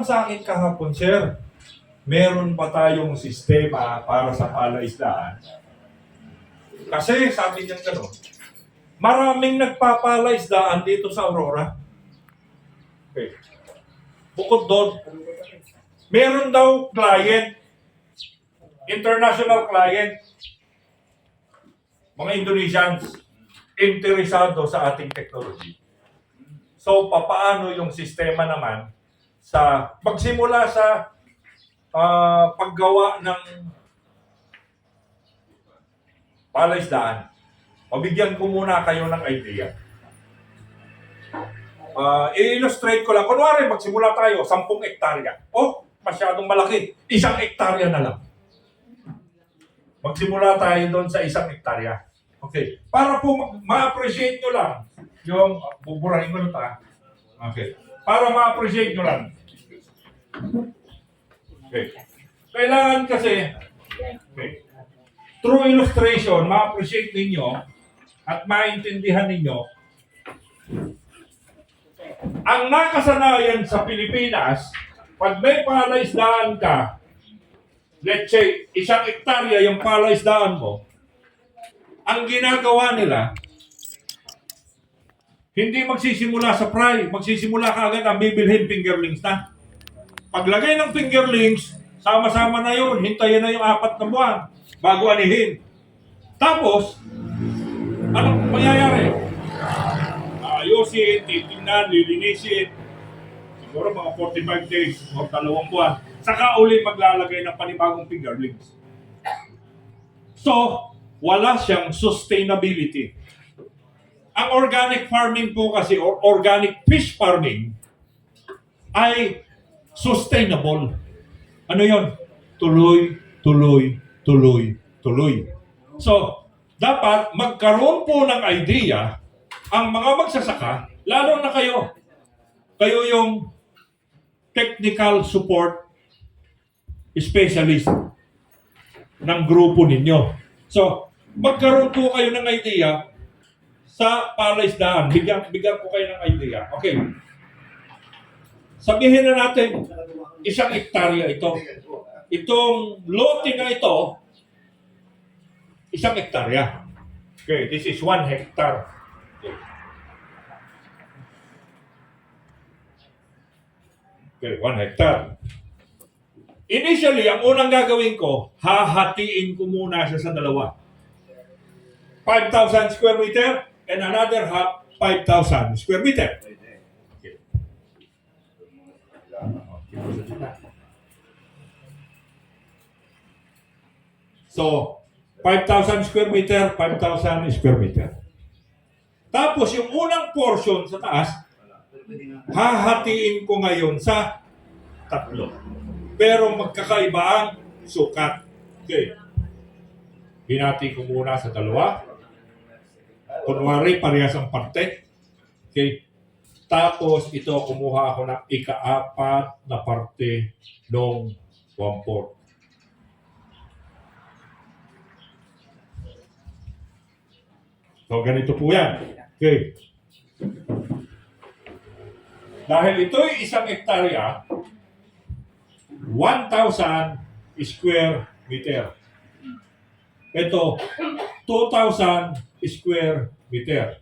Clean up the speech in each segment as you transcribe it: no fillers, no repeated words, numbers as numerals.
sa akin kahapon, sir, meron pa tayong sistema para sa palaisdaan. Kasi sabi niya gano'n, maraming nagpapalaisdaan dito sa Aurora. Okay. Bukod doon, meron daw client, international client, mga Indonesians, interesado sa ating technology. So, papaano yung sistema naman sa magsimula sa paggawa ng palaisdaan? Mabigyan ko muna kayo ng idea. I-illustrate ko lang. Kunwari, magsimula tayo, 10 hektarya. Oh, masyadong malaki. 1 hektarya na lang. Magsimula tayo doon sa 1 hektarya. Okay. Para po ma-appreciate nyo lang yung, buburahin ko na. Okay. Para ma-appreciate nyo lang. Okay. Kailangan kasi, okay, through illustration, ma-appreciate ninyo at maintindihan ninyo ang nakasanayan sa Pilipinas. Pag may palaisdaan ka, let's say, 1 hektarya yung palaisdaan mo, ang ginagawa nila, hindi magsisimula sa fry, magsisimula ka agad ang bibilhin fingerlings na. Paglagay ng fingerlings, sama-sama na yun, hintayin na yung 4 na buwan bago anihin. Tapos, anong mangyayari? Ayusin, titingnan, lilinisin. Siguro mga 45 days o 2 buwan. Saka uli maglalagay ng panibagong fingerlings. So, wala siyang sustainability. Ang organic farming po kasi, or organic fish farming, ay sustainable. Ano yon? Tuloy, tuloy, tuloy, tuloy. So, dapat magkaroon po ng idea ang mga magsasaka, lalo na kayo. Kayo yung technical support specialist ng grupo ninyo. So, magkaroon po kayo ng idea sa palaisdaan. Bigyan ko kayo ng idea. Okay. Sabihin na natin, 1 hektarya ito. Itong lote na ito, 1 hektarya. Okay, this is 1 hectare. Okay, 1 hectare. Initially, ang unang gagawin ko, hahatiin ko muna siya sa 2. 5,000 square meter and another half 5,000 square meter. Okay. So, 5,000 square meter, 5,000 square meter. Tapos, yung unang portion sa taas, hahatiin ko ngayon sa 3. Pero magkakaiba ang sukat. Okay. Hinati ko muna sa 2. Kunwari, parehas ang parte. Okay. Tapos, ito, kumuha ako ng ika-4 na parte ng 1/4. So, ganito po yan. Okay. Dahil ito'y 1 hektarya, 1,000 square meter. Ito, 2,000 square meter.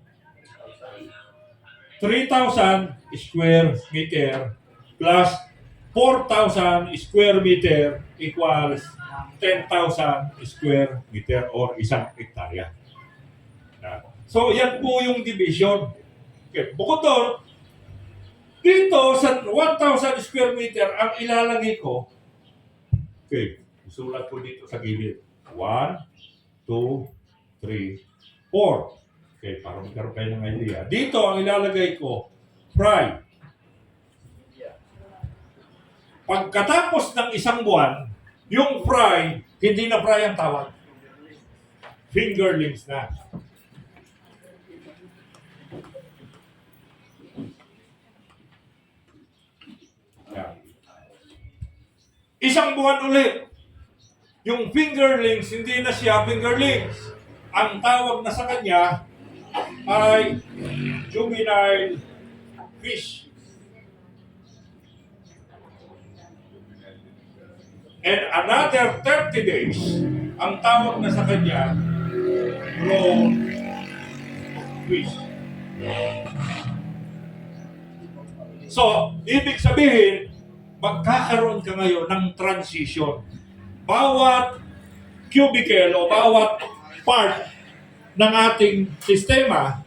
3,000 square meter plus 4,000 square meter equals 10,000 square meter or 1 hektarya. So, yan po yung division. Okay. Bukod doon, dito sa 1,000 square meter, ang ilalagay ko, okay, isulat ko dito sa gilid. 1, 2, 3, 4. Okay, para magkaroon kayo ng idea. Dito, ang ilalagay ko, fry. Pagkatapos ng 1 buwan, yung fry, hindi na fry ang tawag. Fingerlings na. Isang buwan ulit. Yung fingerlings, hindi na siya fingerlings. Ang tawag na sa kanya ay juvenile fish. And another 30 days, ang tawag na sa kanya, growth twist. So, ibig sabihin, magkakaroon ka ngayon ng transition. Bawat cubicle o bawat part ng ating sistema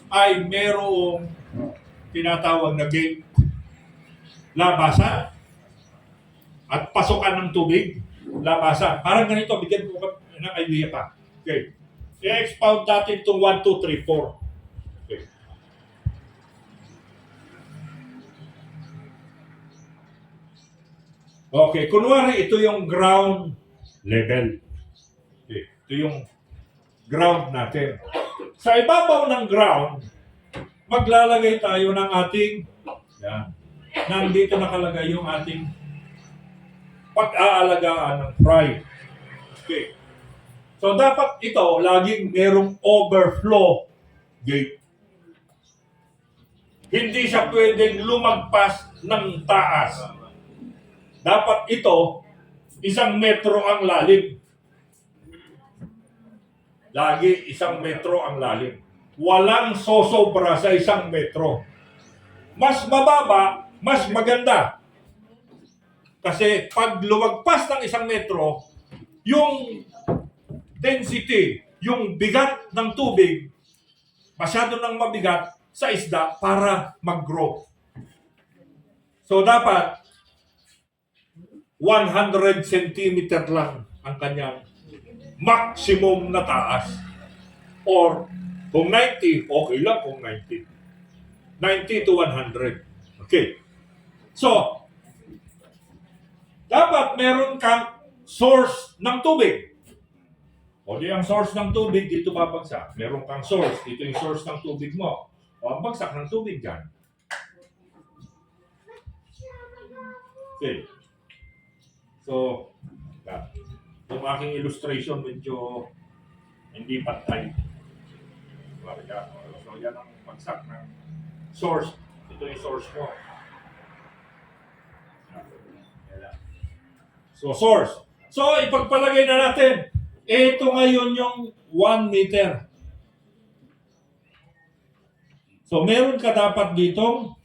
ay merong tinatawag na gate, labasan, at pasukan ng tubig, labasan. Parang ganito, bigyan ko ng idea pa. Okay. I-expound natin itong 1, 2, 3, 4. Okay. Okay, kunwari ito yung ground level. Okay. Ito yung ground natin. Sa ibabaw ng ground, maglalagay tayo ng ating, yan, nandito nakalagay yung ating pag-aalagaan ng fry. Okay. So dapat ito, laging merong overflow gate. Hindi siya pwedeng lumagpas ng taas. Dapat ito, 1 metro ang lalim. Lagi 1 metro ang lalim. Walang sosobra sa 1 metro. Mas mababa, mas maganda. Kasi pag lumagpas ng 1 metro, yung density, yung bigat ng tubig, masyado nang mabigat sa isda para mag-grow. So dapat 100 cm lang ang kanyang maximum na taas. Or kung 90, okay lang kung 90. 90 to 100. Okay. So, dapat meron kang source ng tubig. O di ang source ng tubig, dito babagsak. Meron kang source, dito yung source ng tubig mo. O ang bagsak ng tubig dyan. Okay. So, yung aking illustration medyo hindi patay. So, yan ang bagsak ng source. Ito yung source mo. So, source. So, ipagpalagay na natin. Ito ngayon yung 1 meter. So, meron ka dapat ditong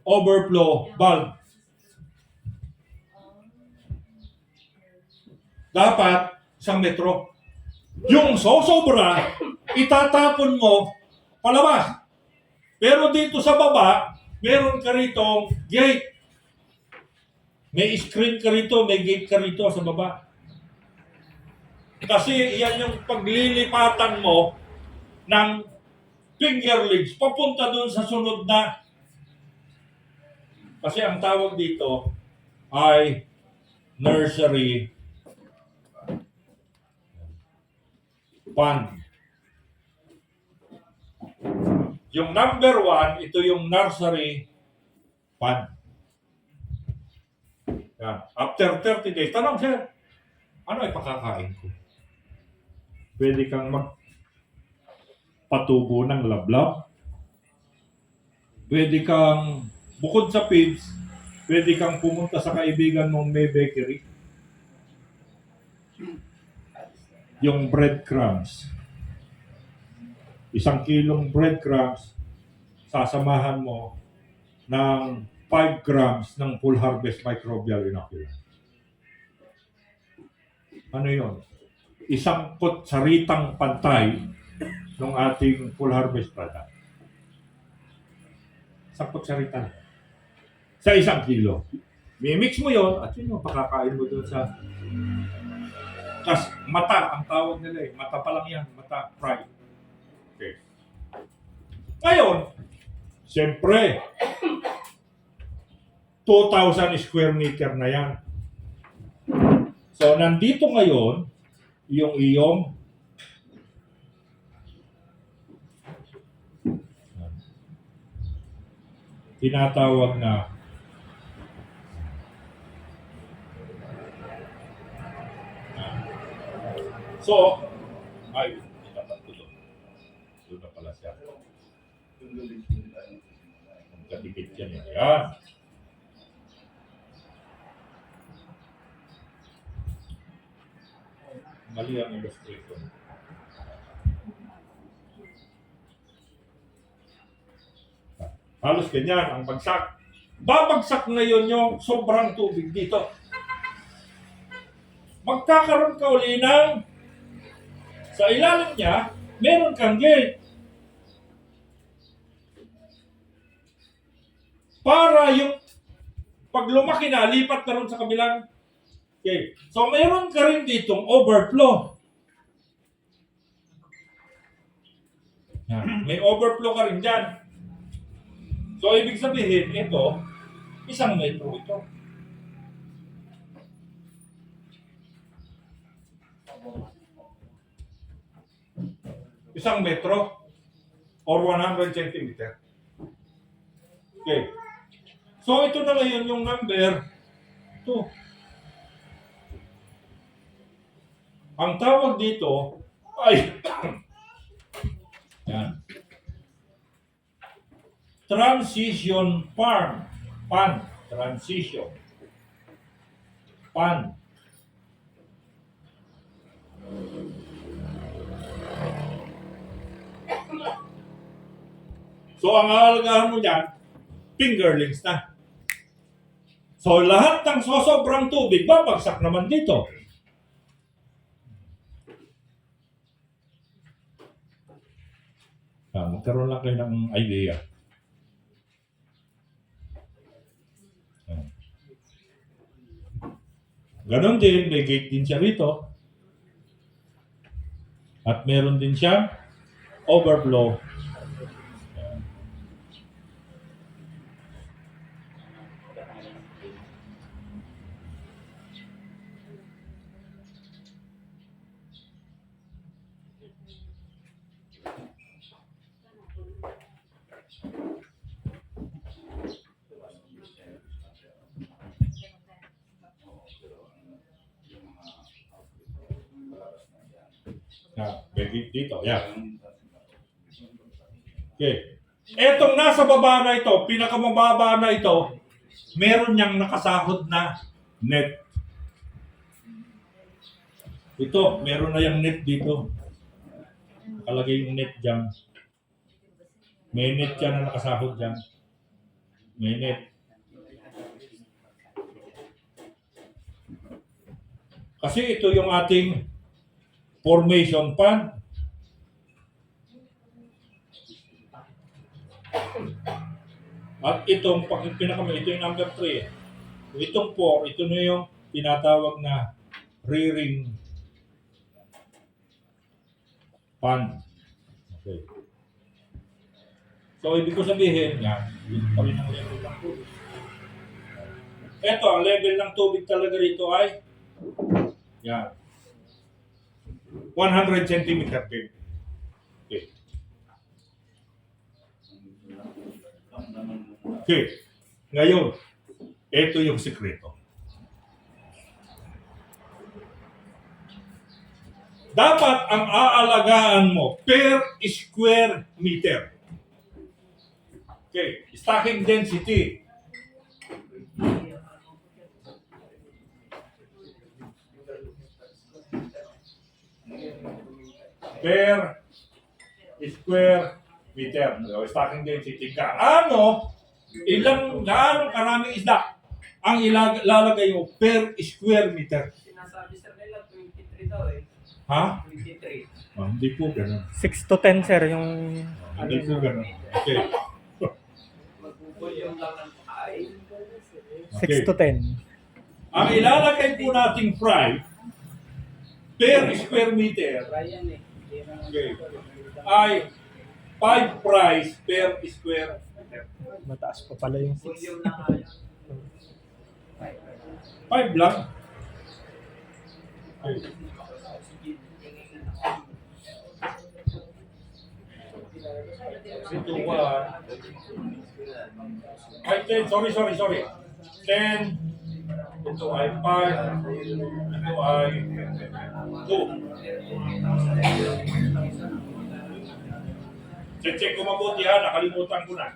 overflow valve. Dapat 1 metro. Yung sosobra, itatapon mo palabas. Pero dito sa baba, meron ka rito gate. May screen ka rito, may gate ka rito sa baba. Kasi yan yung paglilipatan mo ng finger legs papunta doon sa sunod na. Kasi ang tawag dito ay nursery pond. Yung number 1, ito yung nursery pond. Yan. After 30 days, tanong sir, ano ipakakain ko? Pwede kang magpatubo ng lablab. Pwede kang, bukod sa feeds, pwede kang pumunta sa kaibigan mong may bakery. Yung breadcrumbs. 1 kilong breadcrumbs, sasamahan mo ng 5 grams ng full harvest microbial inoculant. Ano yun? 1 kutsaritang pantay ng ating full harvest product. 1 kutsarita. Sa 1 kilo. Mimix mo yon at yun yung pakakain mo doon sa mata, ang tawag nila eh. Mata pa lang yan. Mata, fry. Okay. Ngayon, siyempre, 2,000 square meter na yan. So, nandito ngayon, yung iyong tinatawag na so, ay, dapat ko doon. Doon na pala siya. Ang kadikit yan. Yan. Mali ang illustration. Halos ganyan ang bagsak. Babagsak ngayon yung sobrang tubig dito. Magkakaroon ka uli ng sa ilalim niya, meron kang gate. Para yung pag lumaki na, lipat na rin sa kabilang gate. So meron ka rin ditong overflow. Yan. May overflow ka rin dyan. So ibig sabihin, ito, 1 metro ito. Isang metro or 100 centimeter. Okay. So ito na ngayon yung number 2. Ang tawag dito ay yan. Transition pan. Transition. Pan. So ang aalagaan mo dyan, fingerlings na. So lahat ng sobrang tubig, babagsak naman dito. Magkaroon lang kayo ng idea. Ganon din, may gate din siya rito. At meron din siya overflow. May gate dito, yan. Okay. Etong nasa baba na ito, pinakamababa na ito, meron niyang nakasahod na net. Ito, meron na yung net dito. Nakalagay yung net dyan. May net dyan na nakasahod dyan. May net. Kasi ito yung ating formation pan. At itong ito yung number 3. Itong 4, ito na yung tinatawag na rearing pan. Okay. So, ibig ko sabihin, yan, yun pa rin ang level ng tubig. Ito, ang level ng tubig talaga rito ay yan. 100 centimeter deep. Okay. Okay. Ngayon, ito yung sikreto. Dapat ang aalagaan mo per square meter. Okay. Stacking density. Per square meter. So, stacking density. Gaano karaming isda ang ilalagay mo per square meter? Sinasabi sir nila 23 daw eh. Ha? 23. Hindi po ganun. 6 to 10 sir yung Hindi po ganun. Okay. Mag-volume lang ng pakain. 6 to 10. Ang ilalagay po nating fry per square meter Ryan eh. okay, ay 5 fries per square meter. Mataas pa pala yung 6. Volume na kaya. 5 lang. Okay. Ito ay 10, sorry. 10, ito ay 5, ito ay 2. Check ko mabuti ha, nakalimutan ko na.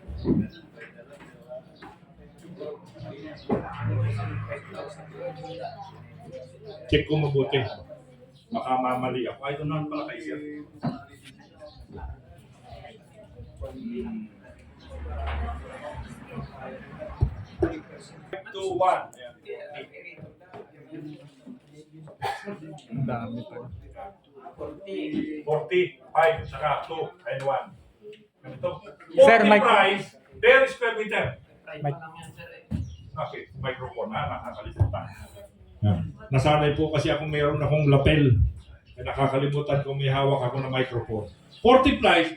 Check ko mabuti. Baka mamali ako. I don't know pala kayo, sir. 2-1. Ang dami pa. 45, saka 2 and 1. Ganito. Sir, 40 mic- price per square meter. Try pa lang yan, sir. Okay, microphone nakakalimutan. Nasanay po kasi ako mayroon akong lapel. Nakakalimutan kung may hawak ako na microphone. 40 price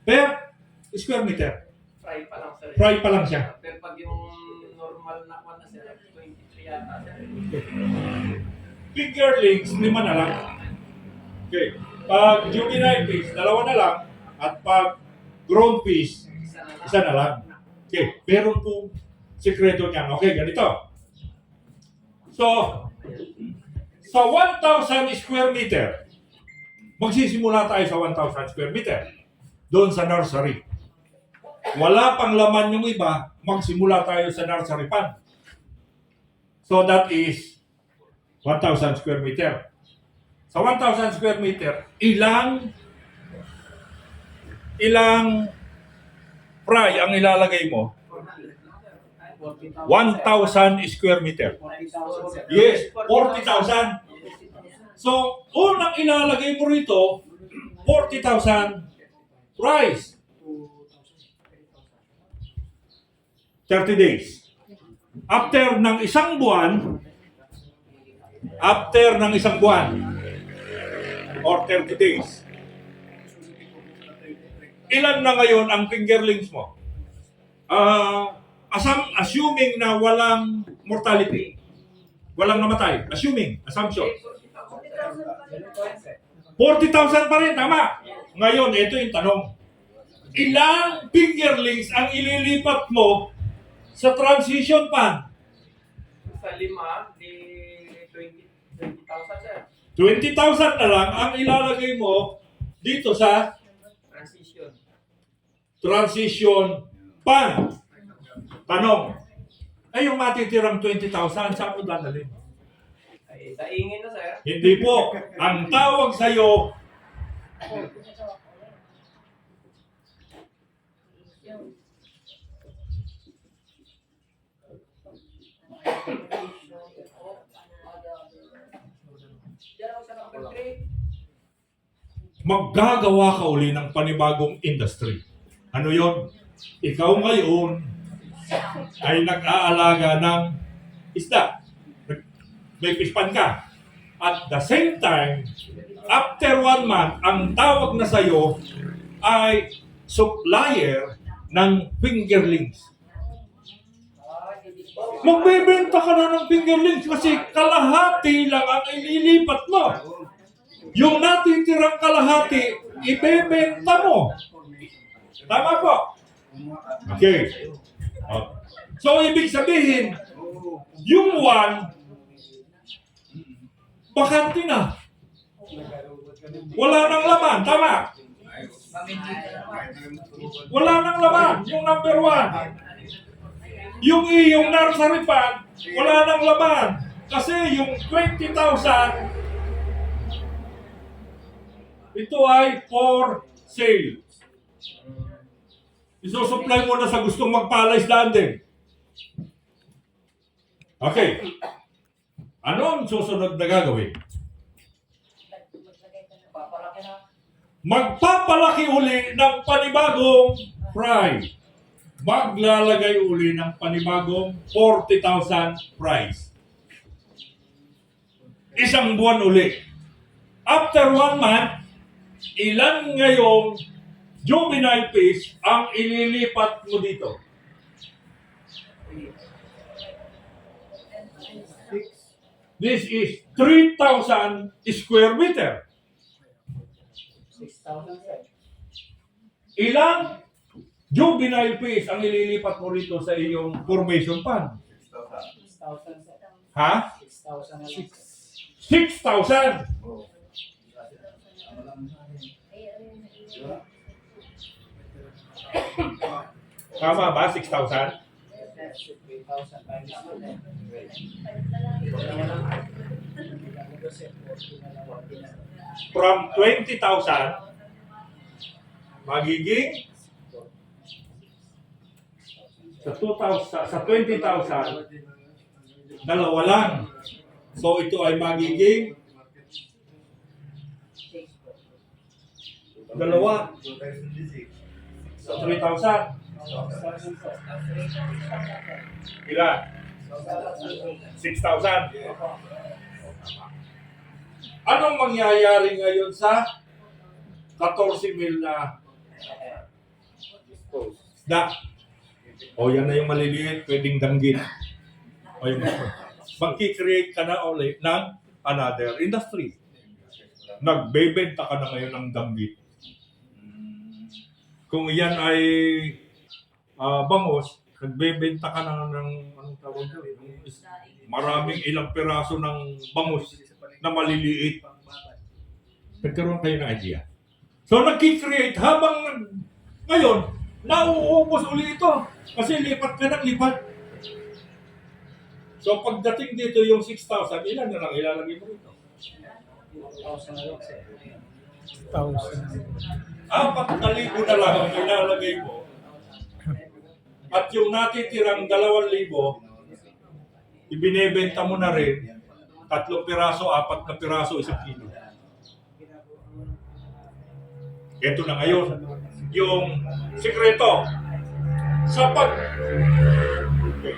per square meter. Try pa lang, sir. Fry pa lang siya. Pero pag yung normal na kwan na, sir, 23 yata, sir. Fingerlings, 5 na lang. Okay. Pag juvenile fish, 2 na lang. At pag grown fish, Isa 1 na na lang. lang. Okay. Meron po sikreto niyan. Okay, ganito. So, sa 1,000 square meter, magsisimula tayo sa 1,000 square meter. Doon sa nursery. Wala pang laman yung iba, magsimula tayo sa nursery pan. So that is 1,000 square meter. Sa 1,000 square meter, ilang fry ang ilalagay mo? 1,000 square meter. 40,000, sir. Yes, 40,000. So, unang ilalagay mo rito, 40,000 fries. 30 days. After ng isang buwan, or 30 days, ilan na ngayon ang fingerlings mo? Assuming na walang mortality, walang namatay, assumption. 40,000 pa rin, tama. Ngayon, ito yung tanong. Ilang fingerlings ang ililipat mo sa transition pan? Sa 5, di 20,000, sir. 20,000 na lang ang ilalagay mo dito sa transition pan. Tanong, ay yung matitirang 20,000, saan mo dadalhin? Ay, daingin na, sir. Hindi po. Ang tawag sa'yo, maggagawa ka uli ng panibagong industry. Ano yon? Ikaw ngayon ay nag-aalaga ng isda. May pispan ka. At the same time, after 1 month, ang tawag na sa'yo ay supplier ng fingerlings. Magbebenta ka na ng fingerlings kasi kalahati lang ang ililipat mo. Yung natitirang kalahati, ibebenta mo. Tama po? Okay. So, ibig sabihin, yung 1, bakante na. Wala nang laman, tama? Wala nang laman, yung number 1. Yung iyong nursery pan, wala nang laman. Kasi yung 20,000, ito ay for sale. Isusupply mo na sa gustong magpa-island din. Okay. Ano ang susunod na gagawin? Magpapalaki uli ng panibagong fry. Maglalagay uli ng panibagong 40,000 fries. Isang buwan uli. After 1 month, ilan ngayong juvenile fish ang ililipat mo dito? This is 3,000 square meter. 6,000, sir. Ilang juvenile fish ang ililipat mo rito sa iyong formation pan? 6,000, sir. Ha? 6,000 na lang. 6,000. Tama ba? 6,000? 3,000 times 2. From 20,000, magiging sa 20,000, dalawa lang. So ito ay magiging dalawa. So 3,000. Ilan? 6,000. Anong mangyayari ngayon sa 14 mil na isda? O yan na yung maliliit, pwedeng danggit. O yung magkikreate ka na ulit ng another industry. Nagbebenta ka na ngayon ng danggit. Kung yan ay bangus, nagbebenta ka na ng anong tawag doon? Maraming ilang piraso ng bangus na maliliit. Nagkaroon kayo ng idea. So nagkikreate habang ngayon, nauubos uli ito. Kasi lipat ka ng lipat. So pagdating dito yung 6,000, ilan na lang ilalagay mo rito? 1,000. 4,000 na lang ang ilalagay mo. At yung natitirang 2,000, ibinebenta mo na rin 3 piraso, 4 na piraso, 1 kilo. Ito na ngayon, yung sikreto. Sa pag... Okay.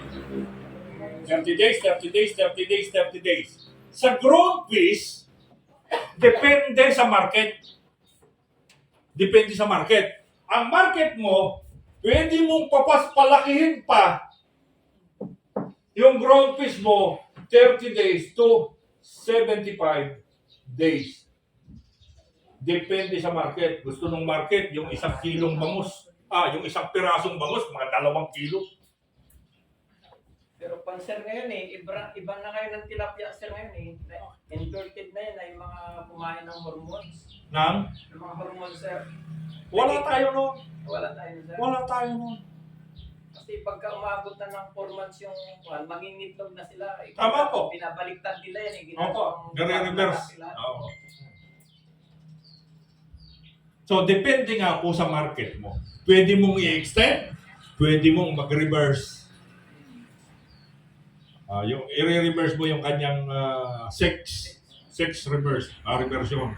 30 days, 30 days, 30 days, 30 days. Sa grown fish, depende sa market. Depende sa market. Ang market mo, pwede mong palakihin pa yung grown fish mo 30 days to 75 days. Depende sa market. Gusto ng market, yung 1 kilong bangus. Yung 1 pirasong bangus, mga 2 kilo. Pero pang sir ngayon iba na ngayon ng tilapia sir ngayon Inverted na yan ay mga kumain ng hormones. Nang? Yung mga hormones sir. Wala tayo nun. Wala tayo sir. Wala tayo nun. Kasi pagka umabot na ng 4 months yung mangingitlog na sila. Tama po. Binabaliktad nila yan Opo, nare-reverse. Sila. Oo. So, depende nga po sa market mo. Pwede mong i-extend, pwede mong mag-reverse. Yung i-reverse mo yung kanyang sex reverse, reversion.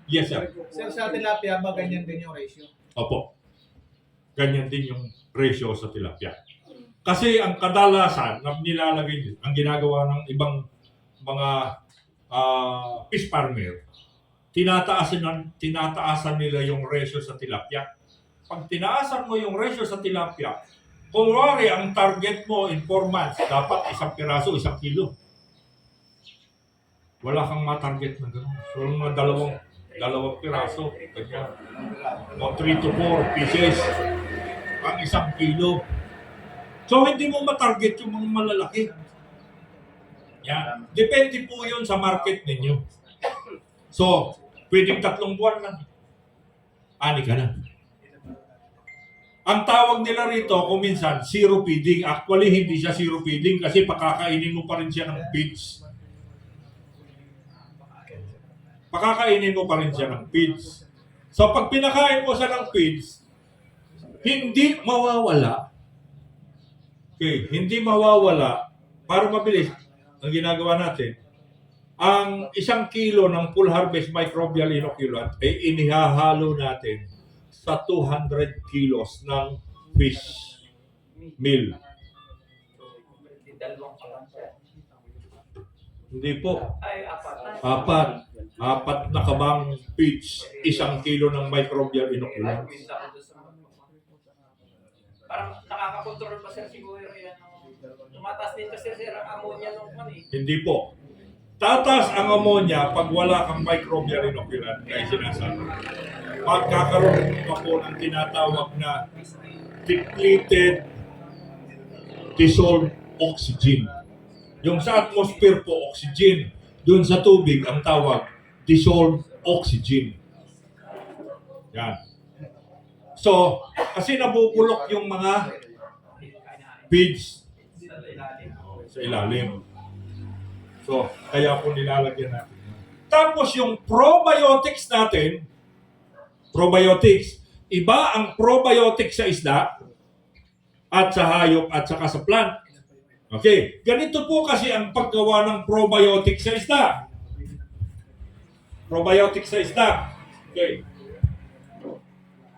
Yes, sir. Sir, sa tilapia ba ganyan din yung ratio? Opo. Ganyan din yung ratio sa tilapia. Kasi ang kadalasan na nilalagay, ang ginagawa ng ibang mga fish farmer, tinataasan nila yung ratio sa tilapia. Pag tinaasan mo yung ratio sa tilapia, kung wari ang target mo in 4 months, dapat 1 piraso, 1 kilo. Wala kang matarget na gano'n. So, mga dalawang piraso, ganyan. O 3 to 4 pieces, ang 1 kilo. So, hindi mo matarget yung mga malalaki. Yan. Depende po yun sa market ninyo. So, pwedeng 3 buwan lang. Ani ka na. Ang tawag nila rito, kung minsan, zero feeding. Actually, hindi siya zero feeding kasi pakakainin mo pa rin siya ng feeds. Pakakainin mo pa rin siya ng feeds. So, pag pinakain mo siya ng feeds, hindi mawawala. Okay, hindi mawawala. Para mabilis, ang ginagawa natin, ang 1 kilo ng full harvest microbial inoculant ay inihahalo natin sa 200 kilos ng fish meal. Hindi po. Ay, 4. 4 na kabang fish, 1 kilo ng microbial inoculant. Parang nakakakontrol pa sir siguro yan. Tumataas din kasi sir ang ammonia nung Hindi po. Tataas ang ammonia pag wala kang microbial inoculant na sinasabi. Magkakaroon pa po ng tinatawag na depleted dissolved oxygen. Yung sa atmosphere po, oxygen. Doon sa tubig, ang tawag, dissolved oxygen. Yan. So, kasi nabubulok yung mga feeds sa ilalim. So, kaya po nilalagyan natin. Tapos yung probiotics natin, probiotics, iba ang probiotics sa isda at sa hayop at saka sa plant. Okay, ganito po kasi ang paggawa ng probiotics sa isda. Probiotics sa isda. Okay.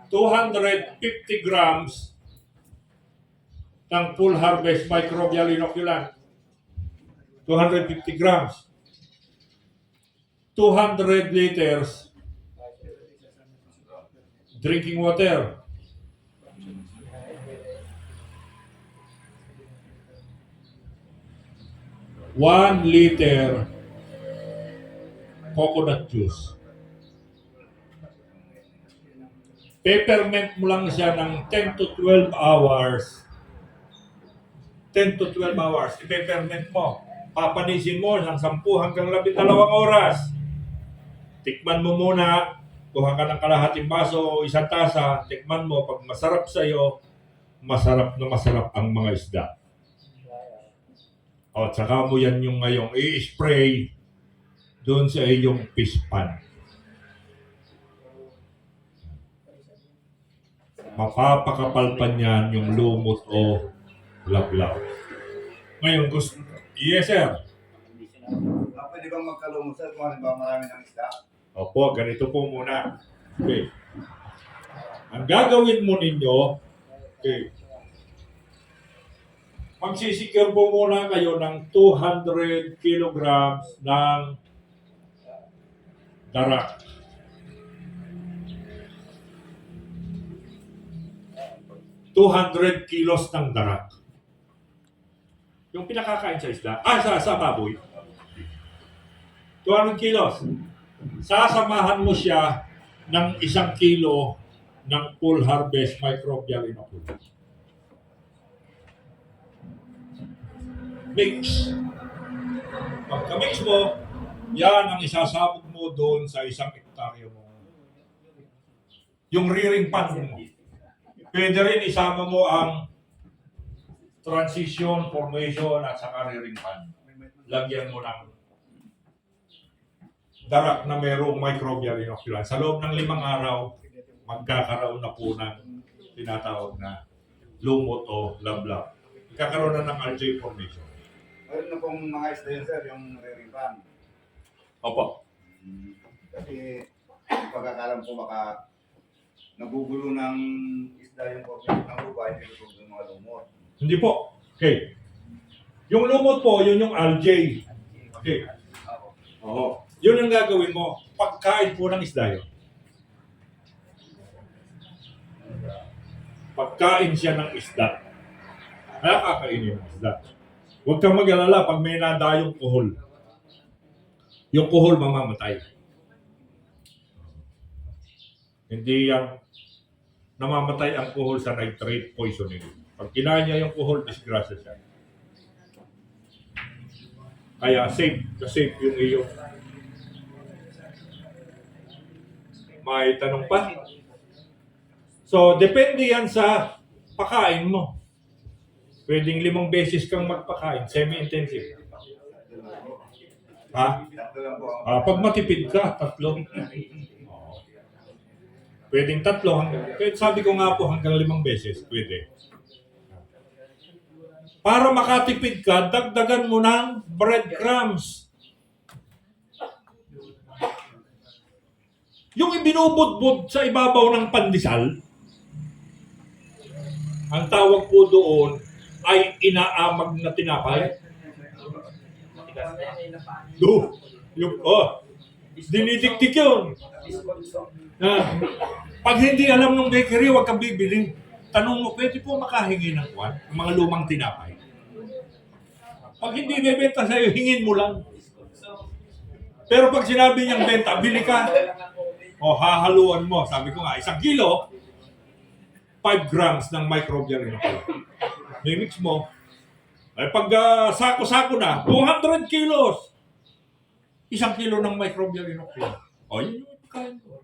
250 grams ng full harvest microbial inoculant. 250 grams. 200 liters drinking water. One liter coconut juice. Peppermint mo lang siya ng 10 to 12 hours. 10 to 12 hours. I-peppermint mo. Papanisin mo ng 10 hanggang 12 oras. Tikman mo muna. Kuha ka ng kalahating baso o isang tasa. Tikman mo. Pag masarap sa'yo, masarap na masarap ang mga isda. O, tsaka mo yan yung ngayong i-spray doon sa iyong fish pan. Mapapakapal yan yung lumot o lablaw. Ngayon, gusto... Yes, sir. Pwede bang magkalumot sir kung halimbawa marami ng isda? Opo, ganito po muna. Okay. Ang gagawin mo ninyo, okay, magsisecure po muna kayo ng 200 kilograms ng darak. 200 kilos ng darak. Yung pinakakain sa isda, sa baboy. 200 kilos. Sasamahan mo siya ng 1 kilo ng full harvest microbial inoculant. Mix. Pagka-mix mo, yan ang isasabog mo doon sa 1 hektarya mo. Yung rearing pan mo. Pwede rin isama mo ang transition, formation, at saka rearing pan. Lagyan mo ng darak na mayroong microbial inoculant. Sa loob ng 5 araw, magkakaroon na po ng tinatawag na lumot o lablab. Magkakaroon na ng algae formation. Meron na pong mga isda yun sir, yung re-revamp. Opo. Kasi pagkakalam ko baka nagugulo ng isda yung formation ng lupa, hindi gusto ng mga lumot. Hindi po. Okay. Yung lumot po, yun yung algae. Okay. Oo. Yun ang gagawin mo. Pagkain po ng isda yun. Pagkain siya ng isda. Kaya kakainin ng isda. Huwag kang mag-alala pag may nadayong kuhol. Yung kuhol mamamatay. Hindi yan namamatay ang kuhol sa nitrate poisoning. Pag kinain niya yung kuhol, disgrasya siya. Kaya safe yung iyong. May tanong pa? So, depende yan sa pakain mo. Pwedeng 5 beses kang magpakain, semi-intensive. Ha? Tatlo lang po. Pag matipid ka, 3. Pwedeng 3 hanggang, kahit sabi ko nga po hanggang 5 beses, pwede. Para makatipid ka, dagdagan mo ng breadcrumbs. Yung ibinubudbud sa ibabaw ng pandesal, ang tawag po doon ay inaamag na tinapay. Dinidiktik yun. Pag hindi alam ng bakery, huwag kang bibili. Tanong mo, pwede po makahingi ng kwan? Yung mga lumang tinapay. Pag hindi bebenta sa'yo, hingin mo lang. Pero pag sinabi niyang benta, bili ka. O hahaluan mo. Sabi ko nga, 1 kilo, 5 grams ng microbial inoculant. Mimix mo. Ay pag sako-sako na, 200 kilos. 1 kilo ng microbial inoculant. O yun yung kain ko.